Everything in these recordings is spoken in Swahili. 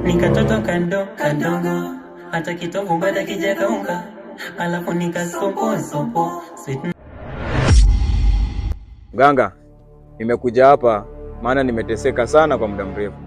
Nikatoto kandongo, hata kitovu bada kijakaunga, alafu nikasopo sweet. Mganga, nimekuja hapa maana nimeteseka sana kwa muda mrefu.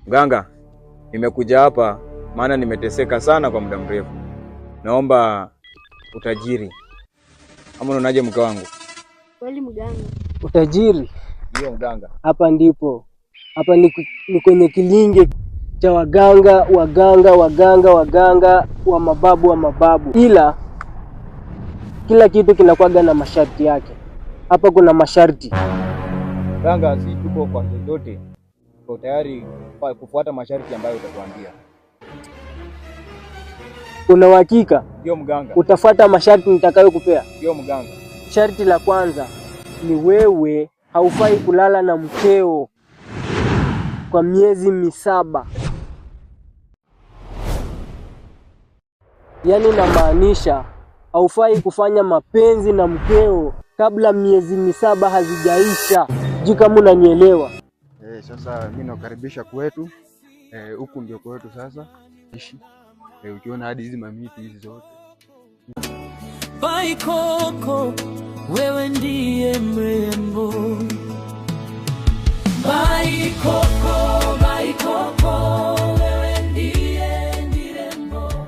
Mganga, nimekuja hapa maana nimeteseka sana kwa muda mrefu. Naomba utajiri. Ama unaonaje mke wangu? Kweli mganga? Utajiri? Ndio mganga. Hapa ndipo. Hapa ni kwenye kilinge cha waganga wa mababu. Ila kila kitu kinakuwaga na masharti yake. Hapa kuna masharti. Mganga, si tuko kwa chochote. Uko tayari kufuata masharti ambayo utatuambia? Una uhakika? Ndio mganga. Utafuata masharti nitakayokupea? Ndio mganga. Sharti la kwanza ni wewe haufai kulala na mkeo kwa miezi 7. Yaani namaanisha haufai kufanya mapenzi na mkeo kabla miezi 7 hazijaisha. Sijui kama unanielewa. Sasa mimi nakukaribisha kwetu. Huku ndio kwetu sasa. Ishi. Ukiona hadi hizi mamiti hizi zote. Baikoko, wewe ndiye mrembo. Baikoko, wewe ndiye mrembo.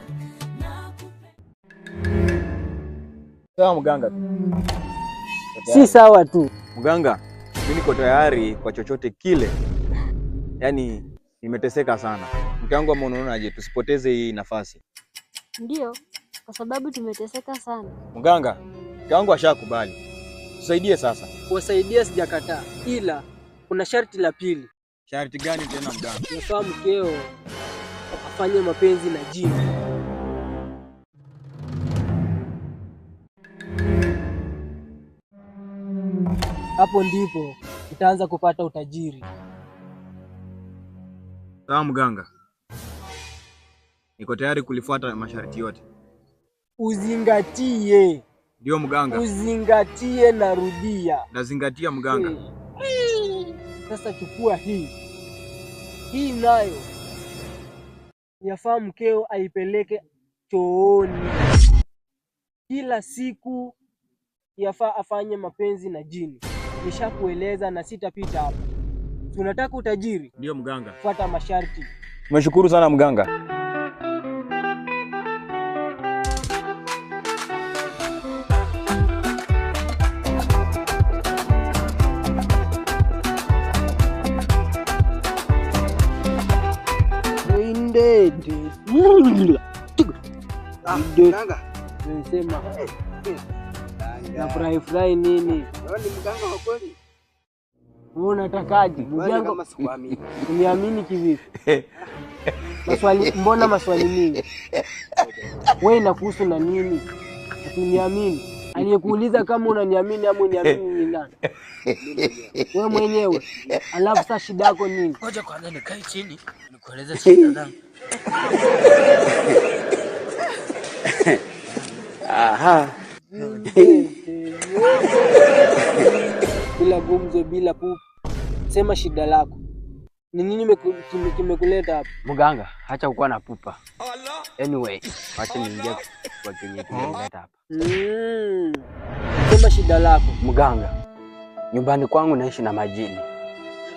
Sawa mganga. Si sawa tu. Mganga, mimi niko tayari kwa chochote kile. Yaani nimeteseka sana. Mke wangu, ama unaonaje tusipoteze hii nafasi? Ndio, kwa sababu tumeteseka sana. Mganga, mke wangu ashakubali. Tusaidie sasa. Kuwasaidia sijakataa, ila kuna sharti la pili. Sharti gani tena mganga? Nafaa mkeo afanye mapenzi na jini. Hapo ndipo utaanza kupata utajiri. Sawa mganga. Niko tayari kulifuata masharti yote. Uzingatie. Ndio mganga. Uzingatie, narudia. Nazingatia mganga. Sasa chukua hii. Hii nayo yafaa mkeo aipeleke chooni. Kila siku yafaa afanye mapenzi na jini. Nishakueleza na sitapita hapa. Tunataka utajiri? Ndio mganga. Fuata masharti. Tumeshukuru sana mganga. Mganga. Nasema na furahi nini? Ni mganga wa kweli? Wewe unatakaje? Mganga kama sikuamini. Uniamini kivipi? Mbona maswali mingi? Wewe inakuhusu na nini? Uniamini. Aliyekuuliza kama unaniamini ama uniamini ni nani? Wewe mwenyewe. Alafu sasa shida yako nini? Ngoja kwanza nikae chini nikueleze shida zangu. Aha. Bila gumzo, bila pupu. Sema shida lako. Ni nini kimekuleta hapa? Mganga, acha kuwa na pupa. Anyway, wacha niingie kwa kenye kimeleta hapa. Sema shida lako. Mganga, nyumbani kwangu naishi na majini.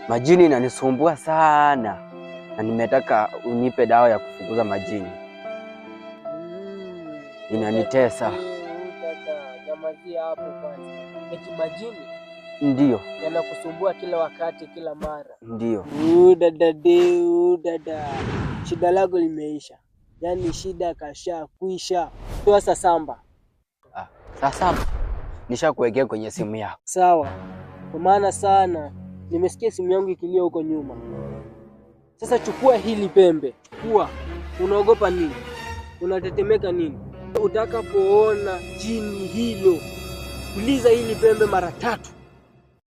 Majini inanisumbua sana. Na nimetaka unipe dawa ya kufukuza majini. Inanitesa. Nyamazia hapo kwanza. Eti majini? Ndio. Yanakusumbua kila wakati, kila mara? Ndio. Dada. Shida lako limeisha. Yaani shida kasha kuisha. Toa sasamba. Sasa nishakuwekea kwenye simu yako. Sawa. Kwa maana sana nimesikia simu yangu ikilia huko nyuma. Sasa chukua hili pembe. Chukua. Unaogopa nini? Unatetemeka nini? Utakapoona jini hilo, puliza hili pembe mara 3.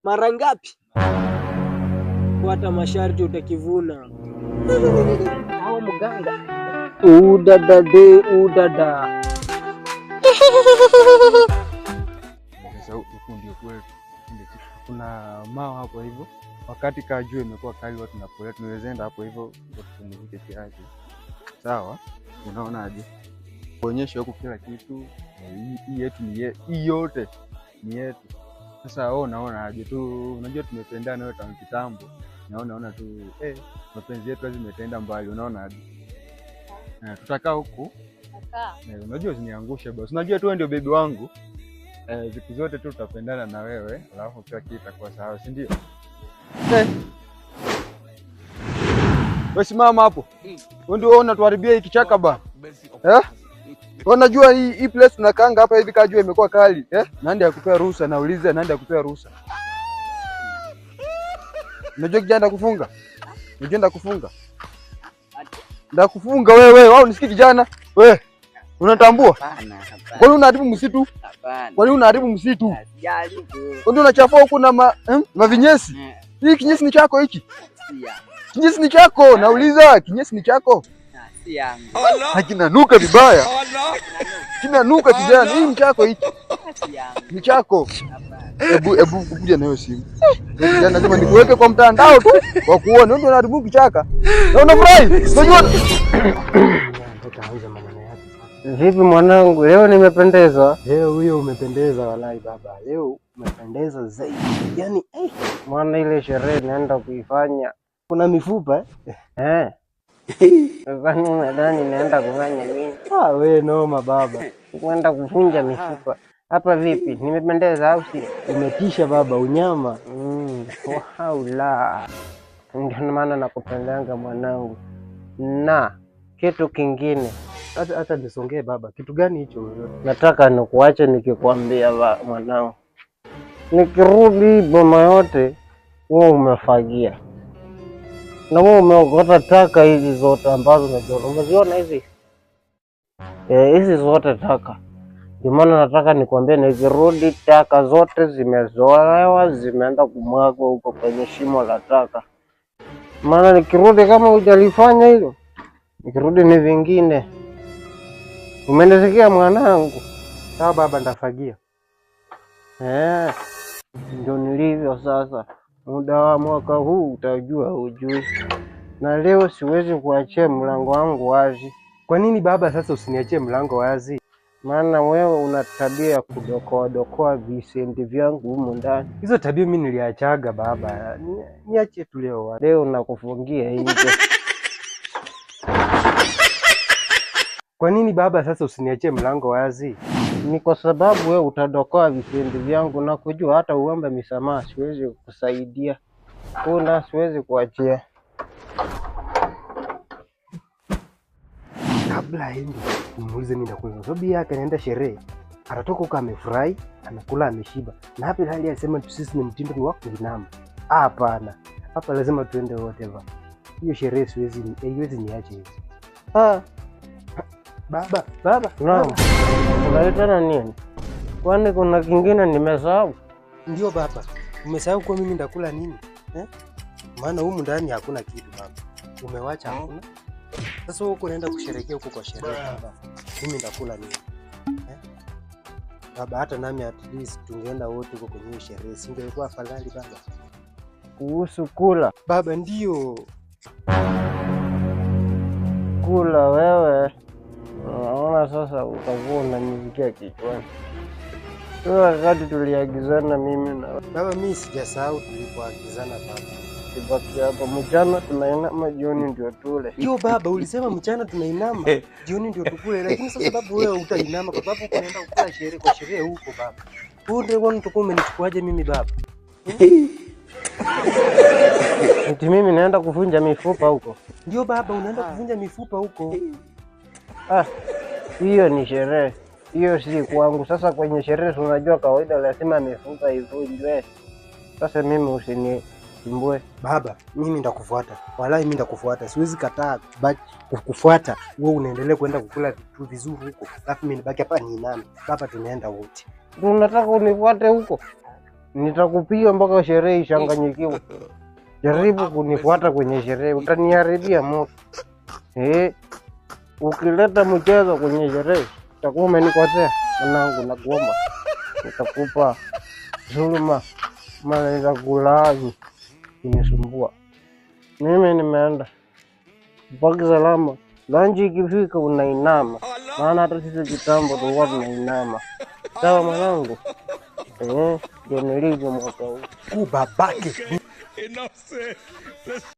Mara ngapi? Fuata masharti utakivuna. Hao mganga. Udada de udada. Sasa huku ndio kwetu. Kuna mao hapo hivyo. Wakati jua imekuwa kali watu tunapolea tunaweza hapo hivyo tupumzike kiasi. Sawa? Unaonaje? Kuonyesha huku kila kitu. Hii yetu ni hii yote ni yetu. Sasa wewe unaona aje tu, unajua tumependana wewe tangu kitambo. Naona tu mapenzi yetu lazima itaenda mbali, unaona aje? Tutakaa huku. Unajua usiniangushe boss. Unajua tu wewe ndio baby wangu. Siku zote tu tutapendana na wewe, alafu kila kitu kitakuwa sawa, si ndio? Wewe simama hapo. Wewe ndio unatuharibia hii kichaka bana. Unajua hii place tunakaanga hapa hivi jua imekuwa kali, Nani akupea ruhusa? Nauliza nani akupea ruhusa? Unajua kijana kufunga? Unajua kufunga? Ndio kufunga wewe. Wao nisikii kijana. Wewe unatambua? Hapana. Kwa nini unaharibu msitu? Hapana. Kwa nini unaharibu msitu? Sijali. Kwa nini unachafua huko na mavinyesi? Hii kinyesi ni chako hiki? Kinyesi ni chako, nauliza, kinyesi ni chako? Si yangu. Hakinanuka vibaya. Kinanuka kijana, hii ni chako hiki? Si yangu. Ni chako. Hebu kuja nayo simu. Kijana lazima nikuweke kwa mtandao tu kwa kuona ndio unaharibu kichaka. Na unafurahi? Unajua? Vipi mwanangu, leo nimependeza? Leo huyo umependeza wallahi baba. Leo umependeza zaidi. Yaani mwana ile sherehe naenda kuifanya. Kuna mifupa Kwani unadhani naenda kufanya nini? We noma baba. Kwenda kuvunja mifupa. Hapa vipi? Nimependeza au si? Umetisha baba, unyama. Waula. Ndio maana nakupendanga mwanangu. Na kitu kingine. Hata nisongee baba. Kitu gani hicho? Nataka nikuache nikikwambia mwanangu. Nikirudi boma yote wewe umefagia. Na wewe umeokota taka hizi zote ambazo umeziona hizi. Hizi zote taka. Ndio maana nataka nikwambie nikirudi taka zote zimezolewa, zimeenda kumwagwa huko kwenye shimo la taka. Maana nikirudi kama hujalifanya hilo, nikirudi ni vingine. Umenisikia mwanangu? Sawa baba, nitafagia. Ndio nilivyo sasa. Muda wa mwaka huu utajua hujui. Na leo siwezi kuachia mlango wangu wazi. Kwa nini baba sasa usiniachie mlango wazi? Maana wewe una tabia ya kudokoa visenti vyangu humu ndani. Hizo tabia mimi niliachaga baba. Niache tu leo. Leo nakufungia nje. Kwa nini baba sasa usiniachie mlango wazi? Ni kwa sababu wewe utadokoa visenti vyangu na kujua hata uombe misamaha siwezi kusaidia. Kuna siwezi kuachia. Kabla aende muulize mimi nakula. Sababu yake anaenda sherehe. Atatoka huko amefurahi, anakula ameshiba. Na hapa hali yasema sisi ni mtindo ni wa kuinama. Hapana. Hapa lazima tuende wote baba. Hiyo sherehe haiwezi niache hivi. Baba. Naam. Unaitana nini? Kwani kuna kingine nimesahau? Ndio baba. Umesahau kwa mimi ndakula nini? Maana humu ndani hakuna kitu baba. Umewacha hakuna? Sasa huko unaenda kusherehekea huko kwa sherehe baba. Mimi ndakula nini? Baba, hata nami at least tungeenda wote huko kwenye sherehe. Singekuwa afadhali baba. Kuhusu kula. Baba ndio. Kula wewe. Naona sasa utakuwa unaniingia kichwani. Wakati tuliagizana mimi na baba, mimi sijasahau tulipoagizana baba. Tibaki hapa mchana tunainama, jioni ndio tule. Hiyo baba ulisema mchana tunainama, jioni ndio tukule, lakini sasa sababu wewe utainama kwa sababu unaenda kukula sherehe kwa sherehe huko baba. Wewe ndio unataka umenichukuaje mimi baba? Eti mimi naenda kuvunja mifupa huko. Ndio baba, unaenda kuvunja mifupa huko. Hiyo ni sherehe. hiyo si kwangu. Sasa kwenye sherehe unajua kawaida lazima mifupa ivunjwe. Sasa mimi usinisumbue. Baba, mimi nitakufuata. Wallahi mimi nitakufuata. Siwezi kataa kukufuata. Wewe unaendelea kwenda kukula vitu vizuri huko. Alafu mimi nibaki hapa niname. Baba tunaenda wote. Unataka unifuate huko? Nitakupiga mpaka sherehe ishanganyikiwe. Jaribu kunifuata kwenye sherehe, utaniharibia moto. Ukileta mchezo kwenye sherehe, utakuwa umenikosea. Mwanangu nakuomba. Nitakupa dhuluma, mara nitakulaani. Inisumbua. Mimi nimeenda. Baki salama. Lanji ikifika unainama. Maana hata sisi kitambo tulikuwa tunainama. Sawa mwanangu? Ndio nilivyo mwaka huu. Babake.